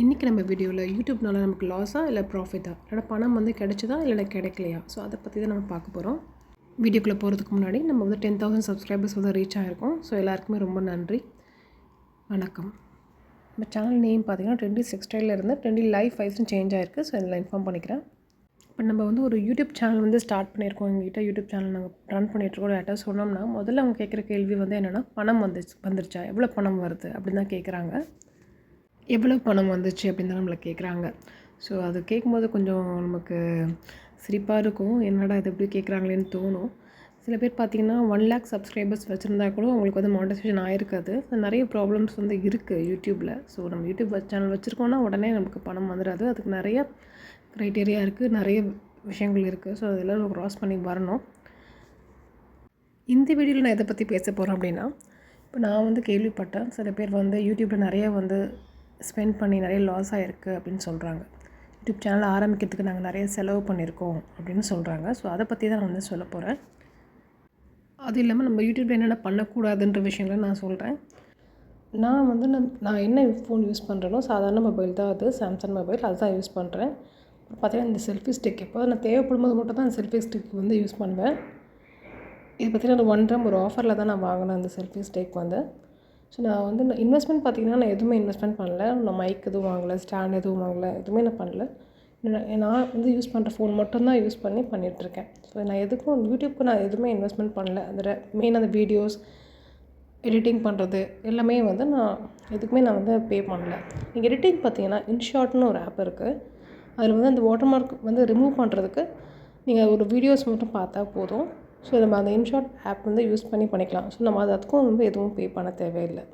இன்றைக்கி நம்ம வீடியோவில் யூடியூப்னால நமக்கு லாஸா இல்லை ப்ராஃபிட்டா, இல்லைனா பணம் வந்து கிடைச்சதா இல்லைனா கிடைக்கலையா, ஸோ அதை பற்றி தான் நம்ம பார்க்க போகிறோம். வீடியோக்குள்ளே போகிறதுக்கு முன்னாடி நம்ம வந்து 10,000 சப்ஸ்கிரைபர்ஸ் வந்து ரீச் ஆகிருக்கோம். ஸோ எல்லாருக்குமே ரொம்ப நன்றி, வணக்கம். நம்ம சேனல் நேம் பார்த்திங்கன்னா ட்ரெண்டி டெக்ஸ்டைலிருந்து ட்ரெண்டி லைஃப் வைஸ்னு சேஞ்ச் ஆகிருக்கு. ஸோ இதில் இன்ஃபார்ம் பண்ணிக்கிறேன். இப்போ நம்ம வந்து ஒரு யூடியூப் சேனல் வந்து ஸ்டார்ட் பண்ணியிருக்கோம். எங்ககிட்ட யூடியூப் சேனல் நாங்கள் ரன் பண்ணிகிட்ருக்கோம். யார்ட்ட சொன்னோம்னா முதல்ல அவங்க கேட்குற கேள்வி வந்து என்னென்னா, பணம் வந்துருச்சா, எவ்வளோ பணம் வருது அப்படின்னு தான் கேட்குறாங்க. எவ்வளோ பணம் வந்துச்சு அப்படின்னு தான் நம்மளை கேட்குறாங்க. ஸோ அது கேட்கும்போது கொஞ்சம் நமக்கு சிரிப்பாக இருக்கும். என்னடா இது எப்படி கேட்குறாங்களேன்னு தோணும். சில பேர் பார்த்திங்கன்னா 1,00,000 சப்ஸ்கிரைபர்ஸ் வச்சுருந்தா கூட அவங்களுக்கு வந்து மானிட்டைசேஷன் ஆகிருக்காது. நிறைய ப்ராப்ளம்ஸ் வந்து இருக்குது யூடியூப்பில். ஸோ நம்ம யூடியூப் சேனல் வச்சுருக்கோன்னா உடனே நமக்கு பணம் வந்துடாது. அதுக்கு நிறைய க்ரைட்டீரியா இருக்குது, நிறைய விஷயங்கள் இருக்குது. ஸோ அதெல்லாம் நம்ம க்ராஸ் பண்ணி வரணும். இந்த வீடியோவில் நான் எதை பற்றி பேச போகிறேன் அப்படின்னா, இப்போ நான் வந்து கேள்விப்பட்டேன் சில பேர் வந்து யூடியூப்பில் நிறைய வந்து ஸ்பெண்ட் பண்ணி நிறைய லாஸ் ஆகிருக்கு அப்படின்னு சொல்கிறாங்க. யூடியூப் சேனல் ஆரம்பிக்கிறதுக்கு நாங்கள் நிறைய செலவு பண்ணியிருக்கோம் அப்படின்னு சொல்கிறாங்க. ஸோ அதை பற்றி தான் நான் வந்து சொல்ல போகிறேன். அது இல்லாமல் நம்ம யூடியூப்பில் என்னென்ன பண்ணக்கூடாதுன்ற விஷயங்களை நான் சொல்கிறேன். நான் வந்து நான் என்ன ஃபோன் யூஸ் பண்ணுறேனோ சாதாரண மொபைல் தான், அது சாம்சங் மொபைல், அதுதான் யூஸ் பண்ணுறேன். பார்த்திங்கன்னா இந்த செல்ஃபி ஸ்டிக் எப்போ நான் தேவைப்படும் போது மட்டும் தான் அந்த செல்ஃபி ஸ்டிக் வந்து யூஸ் பண்ணுவேன். இது பார்த்திங்கன்னா ஒரு 1 gram ஒரு ஆஃபரில் தான் நான் வாங்கினேன் அந்த செல்ஃபி ஸ்டிக் வந்து. ஸோ நான் வந்து இன்வெஸ்ட்மெண்ட் பார்த்திங்கன்னா நான் எதுவுமே இன்வெஸ்ட்மெண்ட் பண்ணல. நான் மைக் எதுவும் வாங்கலை, ஸ்டாண்ட் எதுவும் வாங்கலை, எதுவுமே நான் பண்ணல. நான் வந்து யூஸ் பண்ணுற ஃபோன் மட்டும்தான் யூஸ் பண்ணிகிட்ருக்கேன். ஸோ நான் எதுக்கும் யூடியூப்க்கு நான் எதுவுமே இன்வெஸ்ட்மெண்ட் பண்ணல. அதில் மெயின் அந்த வீடியோஸ் எடிட்டிங் பண்ணுறது எல்லாமே வந்து நான் எதுக்குமே நான் வந்து பே பண்ணல. நீங்கள் எடிட்டிங் பார்த்திங்கன்னா இன்ஷாட்னு ஒரு ஆப் இருக்குது. அதில் வந்து அந்த வாட்டர் மார்க் வந்து ரிமூவ் பண்ணுறதுக்கு நீங்கள் ஒரு வீடியோஸ் மட்டும் பார்த்தா போதும். ஸோ நம்ம அந்த இன்ஷாட் ஆப் வந்து யூஸ் பண்ணிக்கலாம். ஸோ நம்ம அதுக்கும் வந்து எதுவும் பே பண்ண தேவையில்லை.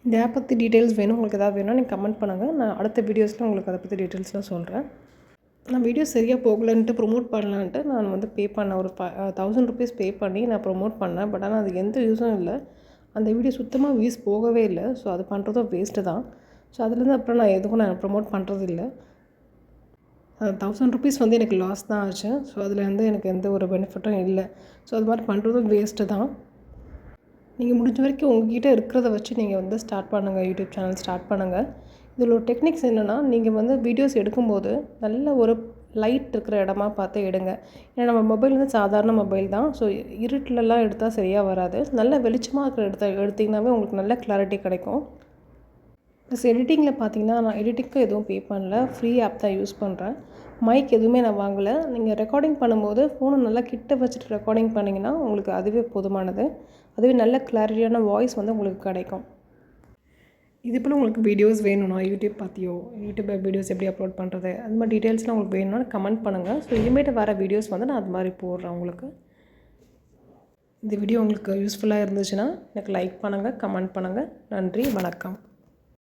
இந்த ஆப் பற்றி டீட்டெயில்ஸ் வேணும், உங்களுக்கு எதாவது வேணும் நீங்கள் கமெண்ட் பண்ணுங்கள். நான் அடுத்த வீடியோஸில் உங்களுக்கு அதை பற்றி டீட்டெயில்ஸ்லாம் சொல்கிறேன். நான் வீடியோ சரியாக போகலன்ட்டு ப்ரொமோட் பண்ணலான்ட்டு நான் வந்து பே பண்ணேன். ஒரு 1,000 rupees பே பண்ணி நான் ப்ரொமோட் பண்ணேன். பட் ஆனால் அது எந்த யூஸும் இல்லை. அந்த வீடியோ சுத்தமாக வியூஸ் போகவே இல்லை. ஸோ அது பண்ணுறதும் வேஸ்ட்டு தான். ஸோ அதுலேருந்து அப்புறம் நான் எதுக்கும் நான் ப்ரொமோட் பண்ணுறது இல்லை. 1,000 rupees வந்து எனக்கு லாஸ் தான் ஆச்சு. ஸோ அதில் வந்து எனக்கு எந்த ஒரு பெனிஃபிட்டும் இல்லை. ஸோ அது மாதிரி பண்ணுறதும் வேஸ்ட்டு தான். நீங்கள் முடிஞ்ச வரைக்கும் உங்கள்கிட்ட இருக்கிறத வச்சு நீங்கள் வந்து ஸ்டார்ட் பண்ணுங்கள், யூடியூப் சேனல் ஸ்டார்ட் பண்ணுங்கள். இதில் ஒரு டெக்னிக்ஸ் என்னென்னா, நீங்கள் வந்து வீடியோஸ் எடுக்கும்போது நல்ல ஒரு லைட் இருக்கிற இடமா பார்த்து எடுங்க. ஏன்னா நம்ம மொபைல் வந்து சாதாரண மொபைல் தான். ஸோ இருட்டிலலாம் எடுத்தால் சரியாக வராது. நல்ல வெளிச்சமாக இருக்கிற எடுத்திங்கனாவே உங்களுக்கு நல்ல கிளாரிட்டி கிடைக்கும். ப்ளஸ் எடிட்டிங்கில் பார்த்தீங்கன்னா நான் எடிட்டிங்க்கு எதுவும் பே பண்ணல, ஃப்ரீ ஆப் தான் யூஸ் பண்ணுறேன். மைக் எதுவுமே நான் வாங்கலை. நீங்கள் ரெக்கார்டிங் பண்ணும்போது ஃபோனை நல்லா கிட்ட வச்சுட்டு ரெக்கார்டிங் பண்ணிங்கன்னா உங்களுக்கு அதுவே போதுமானது. அதுவே நல்ல கிளாரிட்டியான வாய்ஸ் வந்து உங்களுக்கு கிடைக்கும். இது போல் உங்களுக்கு வீடியோஸ் வேணும்னா யூடியூப் பற்றியோ, யூடியூப்பில் வீடியோஸ் எப்படி அப்லோட் பண்ணுறது, அது மாதிரி டீட்டெயில்ஸ்லாம் உங்களுக்கு வேணும்னா கமெண்ட் பண்ணுங்கள். ஸோ இனிமேட்டு வர வீடியோஸ் வந்து நான் அது மாதிரி போடுறேன் உங்களுக்கு. இந்த வீடியோ உங்களுக்கு யூஸ்ஃபுல்லாக இருந்துச்சுன்னா எனக்கு லைக் பண்ணுங்கள், கமெண்ட் பண்ணுங்கள். நன்றி, வணக்கம்.